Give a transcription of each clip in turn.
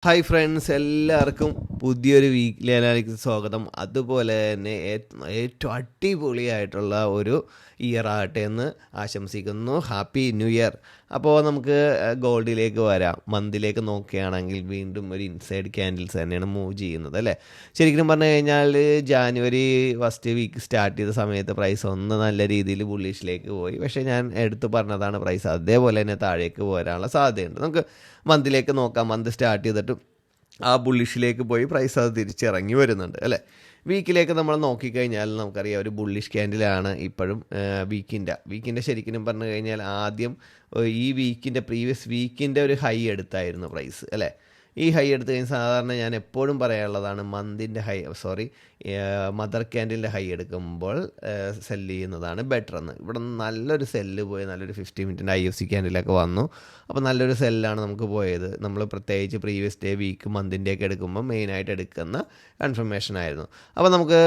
Hi friends, എല്ലാവർക്കും പുതിയൊരു weekly analysis സ്വാഗതം. അതുപോലെ തന്നെ ഏറ്റവും അടിപൊളിയായിട്ടുള്ള ഒരു ഇയർ ആകട്ടെ എന്ന് ആശംസിക്കുന്നു. Happy new year. അപ്പോൾ നമുക്ക് ഗോൾഡിലേക്ക് വരാം. മന്തിലേക്ക് നോക്കുകയാണെങ്കിൽ വീണ്ടും ഒരു ഇൻസൈഡ് ക്യാൻഡിൽസ് തന്നെയാണ് മൂവ് ചെയ്യുന്നത് അല്ലേ. ശരിക്കും പറഞ്ഞു കഴിഞ്ഞാൽ ജാനുവരി ഫസ്റ്റ് വീക്ക് സ്റ്റാർട്ട് ചെയ്ത സമയത്ത് പ്രൈസ് ഒന്ന് നല്ല രീതിയിൽ ബുള്ളിഷിലേക്ക് പോയി. പക്ഷേ ഞാൻ എടുത്തു പറഞ്ഞതാണ് പ്രൈസ് അതേപോലെ തന്നെ താഴേക്ക് പോരാനുള്ള സാധ്യതയുണ്ട്. നമുക്ക് മന്തിലേക്ക് നോക്കാം. മന്ത് സ്റ്റാർട്ട് ചെയ്തിട്ട് ആ ബുള്ളിഷിലേക്ക് പോയി പ്രൈസ് അത് തിരിച്ചിറങ്ങി വരുന്നുണ്ട് അല്ലേ. വീക്കിലേക്ക് നമ്മൾ നോക്കിക്കഴിഞ്ഞാൽ നമുക്കറിയാം ഒരു ബുള്ളിഷ് ക്യാൻഡിലാണ് ഇപ്പോഴും വീക്കിൻ്റെ ശരിക്കും പറഞ്ഞു കഴിഞ്ഞാൽ ആദ്യം ഈ വീക്കിൻ്റെ പ്രീവിയസ് വീക്കിൻ്റെ ഒരു ഹൈ എടുത്തായിരുന്നു പ്രൈസ് അല്ലേ. ഈ ഹൈ എടുത്ത് കഴിഞ്ഞാൽ സാധാരണ ഞാൻ എപ്പോഴും പറയാനുള്ളതാണ് മദർ ക്യാൻഡിലിൻ്റെ ഹൈ എടുക്കുമ്പോൾ സെല്ല് ചെയ്യുന്നതാണ് ബെറ്റർ എന്ന്. ഇവിടെ നല്ലൊരു സെല്ല് പോയി, നല്ലൊരു 50 മിനിറ്റിൻ്റെ IFC ക്യാൻഡിലൊക്കെ വന്നു. അപ്പോൾ നല്ലൊരു സെല്ലാണ് നമുക്ക് പോയത്. നമ്മൾ പ്രത്യേകിച്ച് പ്രീവിയസ് ഡേ വീക്ക് മന്തിൻ്റെയൊക്കെ എടുക്കുമ്പോൾ മെയിനായിട്ട് എടുക്കുന്ന കൺഫർമേഷൻ ആയിരുന്നു. അപ്പോൾ നമുക്ക്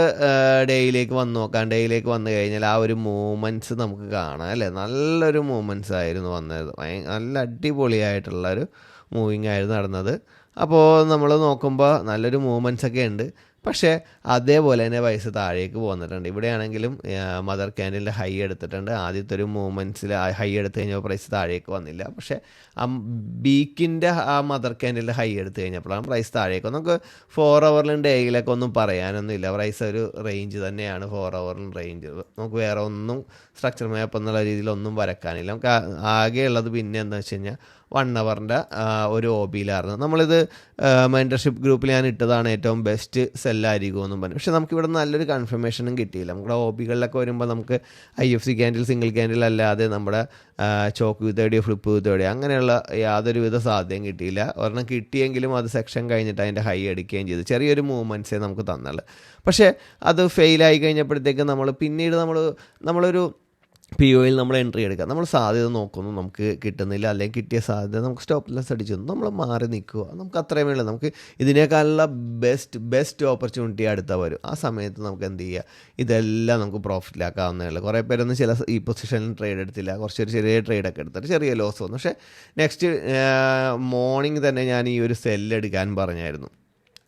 ഡേയിലേക്ക് വന്ന് നോക്കാം. ഡേയിലേക്ക് വന്നു കഴിഞ്ഞാൽ ആ ഒരു മൂവ്മെൻറ്റ്സ് നമുക്ക് കാണാം അല്ലേ. നല്ലൊരു മൂവ്മെൻറ്റ്സ് ആയിരുന്നു വന്നത്. നല്ല അടിപൊളിയായിട്ടുള്ളൊരു മൂവിങ് ആയിരുന്നു നടന്നത്. അപ്പോൾ നമ്മൾ നോക്കുമ്പോൾ നല്ലൊരു മൂവ്മെൻറ്റ്സ് ഒക്കെ ഉണ്ട്. പക്ഷേ അതേപോലെ തന്നെ പൈസ താഴേക്ക് പോന്നിട്ടുണ്ട്. ഇവിടെയാണെങ്കിലും മദർ ക്യാൻഡിലിൻ്റെ ഹൈ എടുത്തിട്ടുണ്ട്. ആദ്യത്തെ ഒരു മൂവ്മെൻറ്റ്സിൽ ഹൈ എടുത്തു കഴിഞ്ഞാൽ പ്രൈസ് താഴേക്ക് വന്നില്ല. പക്ഷേ ആ ബീക്കിൻ്റെ ആ മദർ ക്യാൻഡിലിൻ്റെ ഹൈ എടുത്തു കഴിഞ്ഞപ്പോഴാണ് പ്രൈസ് താഴേക്ക്. നമുക്ക് 4 ഹവറിലും ഡേയിലൊക്കെ ഒന്നും പറയാനൊന്നുമില്ല. പ്രൈസ് ഒരു റേഞ്ച് തന്നെയാണ്. 4 ഹവറിലും റേഞ്ച്. നമുക്ക് വേറെ ഒന്നും സ്ട്രക്ചർ മാപ്പ് എന്നുള്ള രീതിയിലൊന്നും വരക്കാനില്ല. നമുക്ക് ആകെയുള്ളത് പിന്നെ എന്താ വെച്ച് കഴിഞ്ഞാൽ 1 ഹവറിൻ്റെ ഒരു OBയിലായിരുന്നു. നമ്മളിത് മെൻറ്റർഷിപ്പ് ഗ്രൂപ്പിൽ ഞാൻ ഇട്ടതാണ് ഏറ്റവും ബെസ്റ്റ് സെല്ലായിരിക്കുമെന്നും പറഞ്ഞു. പക്ഷേ നമുക്കിവിടെ നല്ലൊരു കൺഫർമേഷനും കിട്ടിയില്ല. നമ്മുടെ OBകളിലൊക്കെ വരുമ്പോൾ നമുക്ക് IFC ക്യാൻഡിൽ, സിംഗിൾ ക്യാൻഡിൽ അല്ലാതെ നമ്മുടെ ചോക്ക് വിത്തേടിയോ ഫ്ലിപ്പ് വിത്തേടിയോ അങ്ങനെയുള്ള യാതൊരുവിധ സാധ്യതയും കിട്ടിയില്ല. ഒരെണ്ണം കിട്ടിയെങ്കിലും അത് സെക്ഷൻ കഴിഞ്ഞിട്ട് അതിൻ്റെ ഹൈ എടുക്കുകയും ചെയ്തു. ചെറിയൊരു മൂവ്മെൻറ്റ്സേ നമുക്ക് തന്നുള്ളൂ. പക്ഷേ അത് ഫെയിലായി കഴിഞ്ഞപ്പോഴത്തേക്ക് നമ്മളൊരു POയിൽ നമ്മൾ എൻട്രി എടുക്കുക. നമ്മൾ സാധ്യത നോക്കുന്നു, നമുക്ക് കിട്ടുന്നില്ല. അല്ലെങ്കിൽ കിട്ടിയ സാധ്യത നമുക്ക് സ്റ്റോപ്പ് ലെസ് അടിച്ചു നമ്മൾ മാറി നിൽക്കുക. നമുക്ക് അത്രയും വേണ്ട. നമുക്ക് ഇതിനേക്കാളുള്ള ബെസ്റ്റ് ഓപ്പർച്യൂണിറ്റി അടുത്ത വരും. ആ സമയത്ത് നമുക്ക് എന്ത് ചെയ്യുക, ഇതെല്ലാം നമുക്ക് പ്രോഫിറ്റിലാക്കാവുന്നേ ഉള്ളൂ. കുറേ പേരൊന്നും ഈ പൊസിഷനിൽ ട്രേഡ് എടുത്തില്ല. കുറച്ചൊരു ചെറിയ ട്രേഡൊക്കെ എടുത്തിട്ട് ചെറിയ ലോസ് വന്നു. പക്ഷേ നെക്സ്റ്റ് മോർണിംഗ് തന്നെ ഞാൻ ഈ ഒരു സെല്ല് എടുക്കാൻ പറഞ്ഞായിരുന്നു.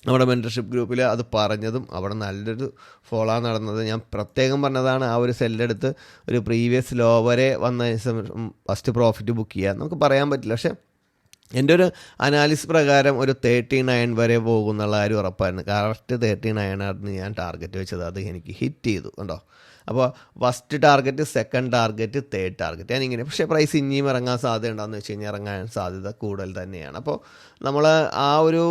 നമ്മുടെ മെൻറ്റർഷിപ്പ് ഗ്രൂപ്പിൽ അത് പറഞ്ഞതും അവിടെ നല്ലൊരു ഫോളോ നടന്നത്. ഞാൻ പ്രത്യേകം പറഞ്ഞതാണ് ആ ഒരു സെല്ലെടുത്ത് ഒരു പ്രീവിയസ് ലോ വരെ വന്ന ഫസ്റ്റ് പ്രോഫിറ്റ് ബുക്ക് ചെയ്യുക. നമുക്ക് പറയാൻ പറ്റില്ല. പക്ഷേ എൻ്റെ ഒരു അനാലിസിസ് പ്രകാരം ഒരു 39 വരെ പോകുന്നുള്ള കാര്യം ഉറപ്പായിരുന്നു. കറക്റ്റ് 39 ആയിരുന്നു ഞാൻ ടാർഗറ്റ് വെച്ചത്. അത് എനിക്ക് ഹിറ്റ് ചെയ്തു കണ്ടോ. അപ്പോൾ first target, second target, third target ഞാനിങ്ങനെ. പക്ഷേ പ്രൈസ് ഇനിയും ഇറങ്ങാൻ സാധ്യത ഉണ്ടോയെന്ന് വെച്ച് കഴിഞ്ഞാൽ ഇറങ്ങാൻ സാധ്യത കൂടുതൽ തന്നെയാണ്. അപ്പോൾ നമ്മൾ ആ ഒരു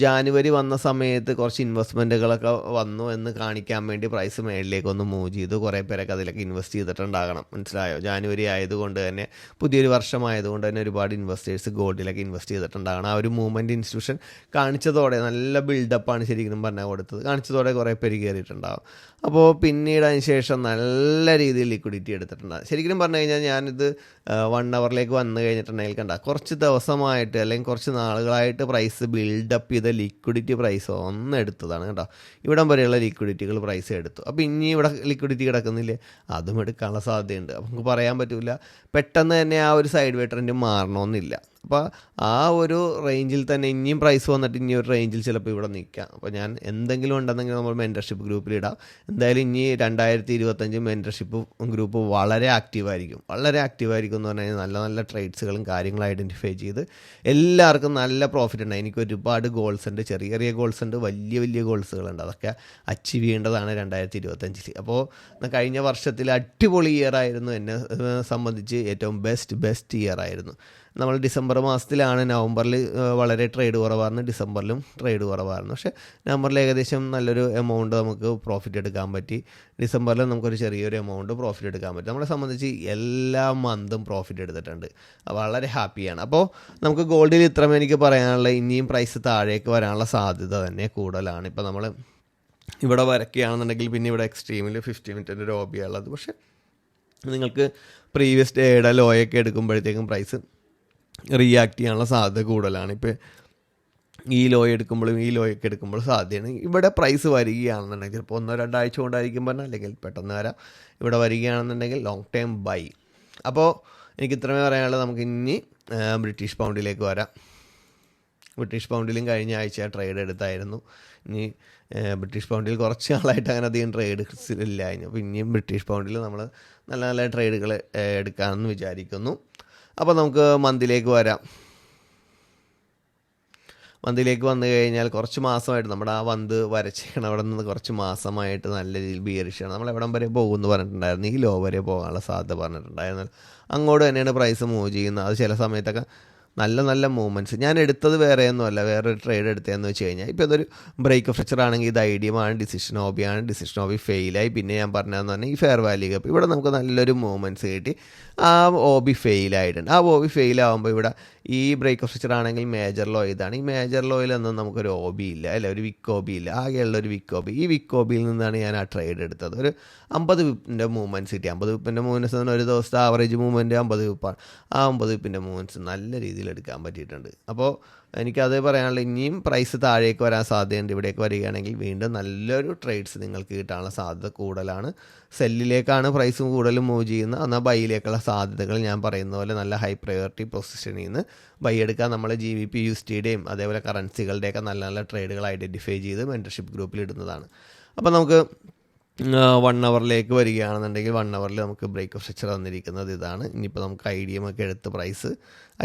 ജാനുവരി വന്ന സമയത്ത് കുറച്ച് ഇൻവെസ്റ്റ്മെൻറ്റുകളൊക്കെ വന്നു എന്ന് കാണിക്കാൻ വേണ്ടി പ്രൈസ് മേളിലേക്കൊന്ന് മൂവ് ചെയ്തു. കുറേ പേരൊക്കെ അതിലൊക്കെ ഇൻവെസ്റ്റ് ചെയ്തിട്ടുണ്ടാകണം. മനസ്സിലായോ? ജാനുവരി ആയതുകൊണ്ട് തന്നെ, പുതിയൊരു വർഷമായതുകൊണ്ട് തന്നെ ഒരുപാട് ഇൻവെസ്റ്റേഴ്സ് ഗോൾഡിലൊക്കെ ഇൻവെസ്റ്റ് ചെയ്തിട്ടുണ്ടാകണം. ആ ഒരു മൂവ്മെൻറ്റ് ഇൻസ്റ്റിറ്റ്യൂഷൻ കാണിച്ചതോടെ നല്ല ബിൽഡപ്പാണ് ശരിക്കും പറഞ്ഞാൽ കൊടുത്തത്. കാണിച്ചതോടെ കുറേ പേര് കയറിയിട്ടുണ്ടാകും. അപ്പോൾ പിന്നീട് അതിന് ശേഷം നല്ല രീതിയിൽ ലിക്വിഡിറ്റി എടുത്തിട്ടുണ്ടാകും. ശരിക്കും പറഞ്ഞു കഴിഞ്ഞാൽ ഞാനിത് 1 ഹവറിലേക്ക് വന്നു കഴിഞ്ഞിട്ടുണ്ടെങ്കിൽ കണ്ട കുറച്ച് ദിവസമായിട്ട് അല്ലെങ്കിൽ കുറച്ച് നാളുകളായിട്ട് പ്രൈസ് ബിൽഡപ്പ് ചെയ്ത ലിക്വിഡിറ്റി പ്രൈസ് എടുത്തതാണ് കേട്ടോ. ഇവിടം വരെയുള്ള ലിക്വിഡിറ്റികൾ പ്രൈസ് എടുത്തു. അപ്പോൾ ഇനി ഇവിടെ ലിക്വിഡിറ്റി കിടക്കുന്നില്ലേ, അതും എടുക്കാനുള്ള സാധ്യതയുണ്ട്. അപ്പോൾ നമുക്ക് പറയാൻ പറ്റില്ല പെട്ടെന്ന് തന്നെ ആ ഒരു സൈഡ് വേ ട്രെൻഡ് മാറണമെന്നില്ല. അപ്പോൾ ആ ഒരു റേഞ്ചിൽ തന്നെ ഇനിയും പ്രൈസ് വന്നിട്ട് ഇനി ഒരു റേഞ്ചിൽ ചിലപ്പോൾ ഇവിടെ നിൽക്കാം. അപ്പോൾ ഞാൻ എന്തെങ്കിലും ഉണ്ടെന്നെങ്കിൽ നമ്മൾ മെൻറ്റർഷിപ്പ് ഗ്രൂപ്പിലിടാം. എന്തായാലും ഇനി 2025 മെൻറ്റർഷിപ്പ് ഗ്രൂപ്പ് വളരെ ആക്റ്റീവായിരിക്കും എന്ന് പറഞ്ഞു കഴിഞ്ഞാൽ നല്ല നല്ല ട്രേഡ്സുകളും കാര്യങ്ങളും ഐഡൻറ്റിഫൈ ചെയ്ത് എല്ലാവർക്കും നല്ല പ്രോഫിറ്റ് ഉണ്ട്. എനിക്ക് ഒരുപാട് ഗോൾസ് ഉണ്ട്, ചെറിയ ഗോൾസ് ഉണ്ട്, വലിയ ഗോൾസുകളുണ്ട്. അതൊക്കെ അച്ചീവ് ചെയ്യേണ്ടതാണ് 2025. അപ്പോൾ കഴിഞ്ഞ വർഷത്തിൽ അടിപൊളി ഇയർ ആയിരുന്നു. എന്നെ സംബന്ധിച്ച് ഏറ്റവും ബെസ്റ്റ് ഇയർ ആയിരുന്നു. നമ്മൾ ഡിസംബർ മാസത്തിലാണ്, നവംബറിൽ വളരെ ട്രേഡ് കുറവായിരുന്നു, ഡിസംബറിലും ട്രേഡ് കുറവായിരുന്നു. പക്ഷേ നവംബറിൽ ഏകദേശം നല്ലൊരു എമൗണ്ട് നമുക്ക് പ്രോഫിറ്റ് എടുക്കാൻ പറ്റി. ഡിസംബറിൽ നമുക്കൊരു ചെറിയൊരു എമൗണ്ട് പ്രോഫിറ്റ് എടുക്കാൻ പറ്റി. നമ്മളെ സംബന്ധിച്ച് എല്ലാ മന്തും പ്രോഫിറ്റ് എടുത്തിട്ടുണ്ട്. വളരെ ഹാപ്പിയാണ്. അപ്പോൾ നമുക്ക് ഗോൾഡിൽ ഇത്രമേ എനിക്ക് പറയാനുള്ള. ഇനിയും പ്രൈസ് താഴേക്ക് വരാനുള്ള സാധ്യത തന്നെ കൂടുതലാണ്. ഇപ്പോൾ നമ്മൾ ഇവിടെ വരയ്ക്കുകയാണെന്നുണ്ടെങ്കിൽ പിന്നെ ഇവിടെ എക്സ്ട്രീമിൽ 50 മിനിറ്റിൻ്റെ ഒരു OB ഉള്ളത്. പക്ഷേ നിങ്ങൾക്ക് പ്രീവിയസ് ഡേയുടെ ലോയൊക്കെ എടുക്കുമ്പോഴത്തേക്കും പ്രൈസ് റിയാക്ട് ചെയ്യാനുള്ള സാധ്യത കൂടുതലാണ്. ഇപ്പോൾ ഈ ലോയൊക്കെ എടുക്കുമ്പോഴും സാധ്യതയാണ്. ഇവിടെ പ്രൈസ് വരികയാണെന്നുണ്ടെങ്കിൽ ചിലപ്പോൾ 1-2 ആഴ്ച കൊണ്ടായിരിക്കും പറഞ്ഞാൽ, അല്ലെങ്കിൽ പെട്ടെന്ന് വരാം. ഇവിടെ വരികയാണെന്നുണ്ടെങ്കിൽ ലോങ് ടൈം ബൈ. അപ്പോൾ എനിക്ക് ഇത്രമേ പറയാനുള്ളത്. നമുക്ക് ഇനി ബ്രിട്ടീഷ് പൗണ്ടിലേക്ക് വരാം. ബ്രിട്ടീഷ് പൗണ്ടിലും കഴിഞ്ഞ ആഴ്ച ട്രേഡ് എടുത്തായിരുന്നു. ഇനി ബ്രിട്ടീഷ് പൗണ്ടിൽ കുറച്ച് നാളായിട്ട് അങ്ങനെ അധികം ട്രേഡ്സ് ഇല്ല. അപ്പോൾ ഇനിയും ബ്രിട്ടീഷ് പൗണ്ടിൽ നമ്മൾ നല്ല നല്ല ട്രേഡുകൾ എടുക്കാമെന്ന് വിചാരിക്കുന്നു. അപ്പോൾ നമുക്ക് മന്തിലേക്ക് വരാം. മന്തിലേക്ക് വന്നു കഴിഞ്ഞാൽ കുറച്ച് മാസമായിട്ട് നമ്മുടെ ആ വന്ത് വരച്ചേക്കണം അവിടെ നിന്ന് കുറച്ച് മാസമായിട്ട് നല്ല രീതിയിൽ ബിയറിഷാണ്. നമ്മൾ എവിടം വരെ പോകുമെന്ന് പറഞ്ഞിട്ടുണ്ടായിരുന്നു. ഈ ലോ വരെ പോകാനുള്ള സാധ്യത പറഞ്ഞിട്ടുണ്ടായിരുന്നു. അങ്ങോട്ട് തന്നെയാണ് പ്രൈസ് മൂവ് ചെയ്യുന്നത്. അത് ചില സമയത്തൊക്കെ നല്ല നല്ല മൂവ്മെൻറ്റ്സ്. ഞാൻ എടുത്തത് വേറെയൊന്നുമല്ല, വേറൊരു ട്രേഡ് എടുത്തതെന്ന് വെച്ച് കഴിഞ്ഞാൽ ഇപ്പോൾ ഇതൊരു ബ്രേക്ക് ഓഫ് സ്ട്രക്ചർ ആണെങ്കിൽ ഇത് ഐഡിയമാണ്, ഡിസിഷൻ ഹോബിയാണ്. ഡിസിഷൻ ഹോബി ഫെയിലായി. പിന്നെ ഞാൻ പറഞ്ഞതെന്ന് പറഞ്ഞാൽ ഈ ഫെയർ വാല്യൂ കപ്പ് ഇവിടെ നമുക്ക് നല്ലൊരു മൂവ്മെൻറ്റ്സ് കിട്ടി. ആ ഹോബി ഫെയിലായിട്ടുണ്ട്. ആ ഹോബി ഫെയിലാകുമ്പോൾ ഇവിടെ ഈ ബ്രേക്ക് ഓഫ് സ്ട്രക്ചർ ആണെങ്കിൽ മേജർ ലോ ഇതാണ്. ഈ മേജർ ലോയിലൊന്നും നമുക്കൊരു ഹോബി ഇല്ല, അല്ല ഒരു വിക്ക് ഹോബി ഇല്ല. ആകെയുള്ളൊരു വിക്ക് ഹോബി. ഈ വിക്ക് ഹോബിയിൽ നിന്നാണ് ഞാൻ ആ ട്രേഡ് എടുത്തത്. ഒരു 50 വിപ്പിൻ്റെ മൂവ്മെൻറ്റ്സ് കിട്ടി. 50 വിപ്പിൻ്റെ മൂവ്മെൻറ്റ്സ് എന്ന് ഒരു ദിവസത്തെ ആവറേജ് മൂവ്മെൻറ്റ് 50 വിപ്പാണ്. ആ 50 വിപ്പിൻ്റെ മൂവ്മെൻറ്റ്സ് നല്ല രീതിയിൽ എടുക്കാൻ പറ്റിയിട്ടുണ്ട്. അപ്പോൾ എനിക്കത് പറയാനുള്ള, ഇനിയും പ്രൈസ് താഴേക്ക് വരാൻ സാധ്യതയുണ്ട്. ഇവിടേക്ക് വരികയാണെങ്കിൽ വീണ്ടും നല്ലൊരു ട്രേഡ്സ് നിങ്ങൾക്ക് കിട്ടാനുള്ള സാധ്യത കൂടുതലാണ്. സെല്ലിലേക്കാണ് പ്രൈസ് കൂടുതലും മൂവ് ചെയ്യുന്നത്. എന്നാൽ ബൈയിലേക്കുള്ള സാധ്യതകൾ ഞാൻ പറയുന്ന പോലെ നല്ല ഹൈ പ്രയോറിറ്റി പൊസിഷനിൽ നിന്ന് ബൈ എടുക്കാൻ നമ്മൾ GBP USDയുടെയും അതേപോലെ കറൻസികളുടെയൊക്കെ നല്ല നല്ല ട്രേഡുകൾ ഐഡൻറ്റിഫൈ ചെയ്ത് മെൻറ്റർഷിപ്പ് ഗ്രൂപ്പിൽ ഇടുന്നതാണ്. അപ്പോൾ നമുക്ക് 1 അവറിലേക്ക് വരികയാണെന്നുണ്ടെങ്കിൽ 1 അവറിൽ നമുക്ക് ബ്രേക്ക് ഓഫ് സ്ട്രക്ചർ വന്നിരിക്കുന്നത് ഇതാണ്. ഇനിയിപ്പോൾ നമുക്ക് IDM ഒക്കെ എടുത്ത് പ്രൈസ്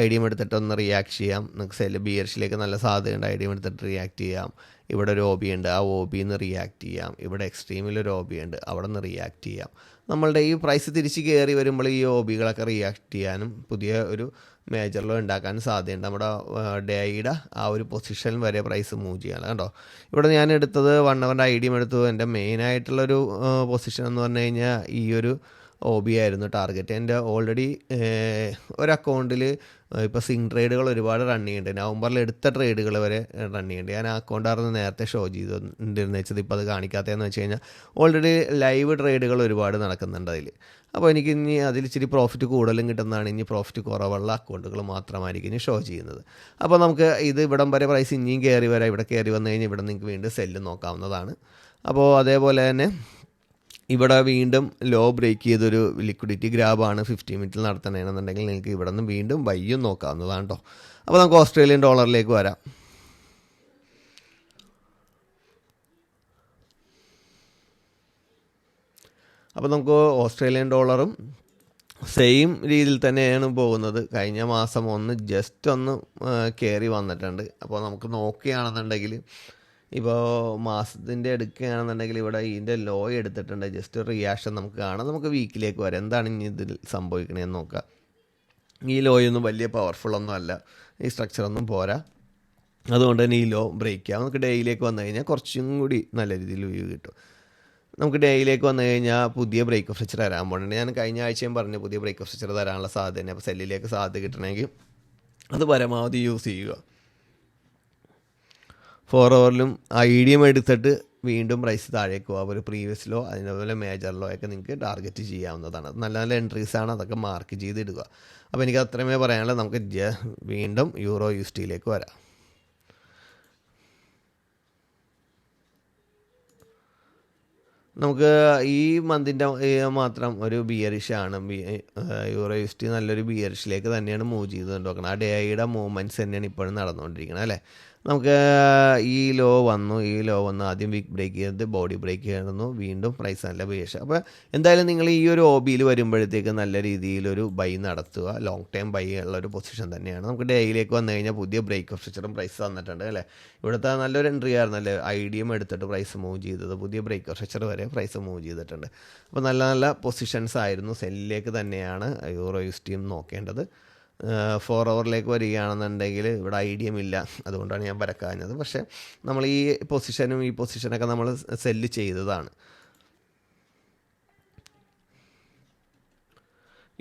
IDM എടുത്തിട്ട് ഒന്ന് റിയാക്ട് ചെയ്യാം. നമുക്ക് സെല് ബിയർഷിലേക്ക് നല്ല സാധ്യതയുണ്ട്. IDM എടുത്തിട്ട് റിയാക്ട് ചെയ്യാം. ഇവിടെ ഒരു OB ഉണ്ട്, ആ OBയിൽ നിന്ന് റിയാക്ട് ചെയ്യാം. ഇവിടെ എക്സ്ട്രീമിലൊരു OB ഉണ്ട്, അവിടെ നിന്ന് റിയാക്ട് ചെയ്യാം. നമ്മളുടെ ഈ പ്രൈസ് തിരിച്ച് കയറി വരുമ്പോൾ ഈ OBകളൊക്കെ റിയാക്ട് ചെയ്യാനും പുതിയ ഒരു മേജറിലോ ഉണ്ടാക്കാനും സാധ്യതയുണ്ട്. നമ്മുടെ ഡേയുടെ ആ ഒരു പൊസിഷൻ വരെ പ്രൈസ് മൂവ് ചെയ്യാനുള്ള കണ്ടോ. ഇവിടെ ഞാൻ എടുത്തത് 1 അവറിൻ്റെ IDM എടുത്തു. എൻ്റെ മെയിനായിട്ടുള്ളൊരു പൊസിഷൻ എന്ന് പറഞ്ഞു കഴിഞ്ഞാൽ ഈ ഒരു OB ആയിരുന്നു ടാർഗറ്റ്. എൻ്റെ ഓൾറെഡി ഒരു അക്കൗണ്ടിൽ ഇപ്പോൾ സിങ് ട്രേഡുകൾ ഒരുപാട് റൺ ചെയ്യുന്നുണ്ട്. നവംബറിൽ എടുത്ത ട്രേഡുകൾ വരെ റൺ ചെയ്യുന്നുണ്ട്. ഞാൻ ആ അക്കൗണ്ടായിരുന്നു നേരത്തെ ഷോ ചെയ്തിരുന്നു വെച്ചത്. ഇപ്പോൾ അത് കാണിക്കാത്തതെന്ന് വെച്ച് കഴിഞ്ഞാൽ ഓൾറെഡി ലൈവ് ട്രേഡുകൾ ഒരുപാട് നടക്കുന്നുണ്ട് അതിൽ. അപ്പോൾ എനിക്ക് ഇനി അതിൽ ഇച്ചിരി പ്രോഫിറ്റ് കൂടുതലും കിട്ടുന്നതാണ്. ഇനി പ്രോഫിറ്റ് കുറവുള്ള അക്കൗണ്ടുകൾ മാത്രമായിരിക്കും ഇനി ഷോ ചെയ്യുന്നത്. അപ്പോൾ നമുക്ക് ഇത് ഇവിടം വരെ പ്രൈസ് ഇനിയും കയറി വരാം. ഇവിടെ കയറി വന്നു കഴിഞ്ഞാൽ ഇവിടെ നിങ്ങൾക്ക് വീണ്ടും സെല്ല് നോക്കാവുന്നതാണ്. അപ്പോൾ അതേപോലെ തന്നെ ഇവിടെ വീണ്ടും ലോ ബ്രേക്ക് ചെയ്തൊരു ലിക്വിഡിറ്റി ഗ്രാബാണ് 50 മിനിറ്റിൽ നടത്തണമെന്നുണ്ടെങ്കിൽ നിങ്ങൾക്ക് ഇവിടെ നിന്ന് വീണ്ടും ബൈയും നോക്കാവുന്നതാണ് കേട്ടോ. അപ്പോൾ നമുക്ക് ഓസ്ട്രേലിയൻ ഡോളറിലേക്ക് വരാം. അപ്പോൾ നമുക്ക് ഓസ്ട്രേലിയൻ ഡോളറും സെയിം രീതിയിൽ തന്നെയാണ് പോകുന്നത്. കഴിഞ്ഞ മാസം ഒന്ന് ജസ്റ്റ് ഒന്ന് കയറി വന്നിട്ടുണ്ട്. അപ്പോൾ നമുക്ക് നോക്കുകയാണെന്നുണ്ടെങ്കിൽ ഇപ്പോൾ മാസത്തിൻ്റെ എടുക്കുകയാണെന്നുണ്ടെങ്കിൽ ഇവിടെ ഇതിൻ്റെ ലോ എടുത്തിട്ടുണ്ട്. ജസ്റ്റ് ഒരു റിയാക്ഷൻ നമുക്ക് കാണാം. നമുക്ക് വീക്കിലേക്ക് വരാം. എന്താണ് ഇനി ഇതിൽ സംഭവിക്കണതെന്ന് നോക്കാം. ഈ ലോയൊന്നും വലിയ പവർഫുള്ളൊന്നും അല്ല, ഈ സ്ട്രക്ചറൊന്നും പോരാ. അതുകൊണ്ട് തന്നെ ഈ ലോ ബ്രേക്ക് ചെയ്യാം. നമുക്ക് ഡേയിലേക്ക് വന്നു കഴിഞ്ഞാൽ കുറച്ചും കൂടി നല്ല രീതിയിൽ വ്യൂ കിട്ടും. നമുക്ക് ഡേയിലേക്ക് വന്നു കഴിഞ്ഞാൽ പുതിയ ബ്രേക്ക് ഓഫ് സ്ട്രക്ചർ തരാൻ പോകുന്നുണ്ട്. ഞാൻ കഴിഞ്ഞ ആഴ്ചയും പറഞ്ഞു പുതിയ ബ്രേക്ക് ഓഫ് സ്ട്രക്ചർ തരാനുള്ള സാധ്യത തന്നെ. അപ്പോൾ സെല്ലിലേക്ക് സാധ്യത കിട്ടണമെങ്കിൽ അത് പരമാവധി യൂസ് ചെയ്യുക. 4 അവറിലും IDM എടുത്തിട്ട് വീണ്ടും പ്രൈസ് താഴേക്ക് പോകാം. ഒരു പ്രീവിയസ് ലോ അതിനേപോലെ മേജർ ലോ ഒക്കെ നിങ്ങൾക്ക് ടാർഗറ്റ് ചെയ്യാവുന്നതാണ്. നല്ല നല്ല എൻട്രീസാണ്, അതൊക്കെ മാർക്ക് ചെയ്തിടുക. അപ്പോൾ എനിക്ക് അത്രയുമേ പറയാനുള്ളത്. നമുക്ക് വീണ്ടും യൂറോ USDയിലേക്ക് വരാം. നമുക്ക് ഈ മന്തിൻ്റെ മാത്രം ഒരു ബിയറിഷാണ്. യൂറോ USD നല്ലൊരു ബിയറിഷിലേക്ക് തന്നെയാണ് മൂവ് ചെയ്ത് നോക്കണം. ആ ഡേയുടെ മൂവ്മെൻറ്റ്സ് തന്നെയാണ് ഇപ്പോഴും നടന്നുകൊണ്ടിരിക്കുന്നത് അല്ലേ. നമുക്ക് ഈ ലോ വന്നു ആദ്യം വീക്ക് ബ്രേക്ക് ചെയ്ത് ബോഡി ബ്രേക്ക് ചെയ്യുന്നു, വീണ്ടും പ്രൈസ് നല്ല ബിയറിഷ. അപ്പോൾ എന്തായാലും നിങ്ങൾ ഈ ഒരു OBയിൽ വരുമ്പോഴത്തേക്ക് നല്ല രീതിയിലൊരു ബൈ നടത്തുക. ലോങ് ടൈം ബൈ ഉള്ളൊരു പൊസിഷൻ തന്നെയാണ്. നമുക്ക് ഡേയിലേക്ക് വന്നു കഴിഞ്ഞാൽ പുതിയ ബ്രേക്ക് ഓഫ് സ്ട്രക്ചറും പ്രൈസ് തന്നിട്ടുണ്ട് അല്ലേ. ഇവിടുത്തെ നല്ലൊരു എൻട്രി ആയിരുന്നല്ലേ. IDM എടുത്തിട്ട് പ്രൈസ് മൂവ് ചെയ്തത്, പുതിയ ബ്രേക്ക് ഓഫ് സ്ട്രക്ചർ വരെ പ്രൈസ് മൂവ് ചെയ്തിട്ടുണ്ട്. അപ്പോൾ നല്ല നല്ല പൊസിഷൻസ് ആയിരുന്നു. സെല്ലിലേക്ക് തന്നെയാണ് യൂറോ USD നോക്കേണ്ടത്. 4 അവറിലേക്ക് വരികയാണെന്നുണ്ടെങ്കിൽ ഇവിടെ IDM ഇല്ല, അതുകൊണ്ടാണ് ഞാൻ വരക്കാഞ്ഞത്. പക്ഷേ നമ്മൾ ഈ പൊസിഷനൊക്കെ നമ്മൾ സെല്ല് ചെയ്തതാണ്.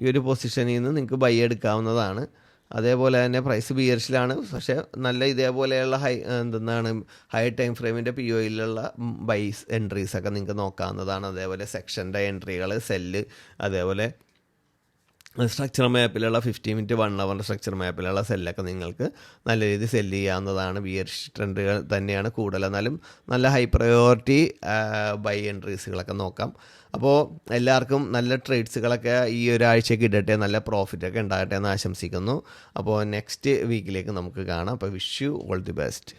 ഈ ഒരു പൊസിഷനിൽ നിന്ന് നിങ്ങൾക്ക് ബൈ എടുക്കാവുന്നതാണ്. അതേപോലെ തന്നെ പ്രൈസ് ബിയർഷിലാണ്. പക്ഷേ നല്ല ഇതേപോലെയുള്ള ഹൈ ടൈം ഫ്രെയിമിൻ്റെ POയിലുള്ള ബൈസ് എൻട്രീസൊക്കെ നിങ്ങൾക്ക് നോക്കാവുന്നതാണ്. അതേപോലെ സെക്ഷൻ്റെ എൻട്രികൾ, സെല്ല്, അതേപോലെ സ്ട്രക്ചർ മാപ്പിലുള്ള 50 മിനിറ്റ് 1 അവർ സ്ട്രക്ചർ മാപ്പിലുള്ള സെല്ലൊക്കെ നിങ്ങൾക്ക് നല്ല രീതിയിൽ സെല്ല് ചെയ്യാവുന്നതാണ്. ബിയറിഷ് ട്രെൻഡുകൾ തന്നെയാണ് കൂടുതൽ, എന്നാലും നല്ല ഹൈ പ്രയോറിറ്റി ബൈ എൻട്രീസുകളൊക്കെ നോക്കാം. അപ്പോൾ എല്ലാവർക്കും നല്ല ട്രേഡ്സുകളൊക്കെ ഈ ഒരാഴ്ചയ്ക്ക് ഇടട്ടെ, നല്ല പ്രോഫിറ്റൊക്കെ ഉണ്ടാകട്ടെ എന്ന് ആശംസിക്കുന്നു. അപ്പോൾ നെക്സ്റ്റ് വീക്കിലേക്ക് നമുക്ക് കാണാം. അപ്പോൾ wish you all the best.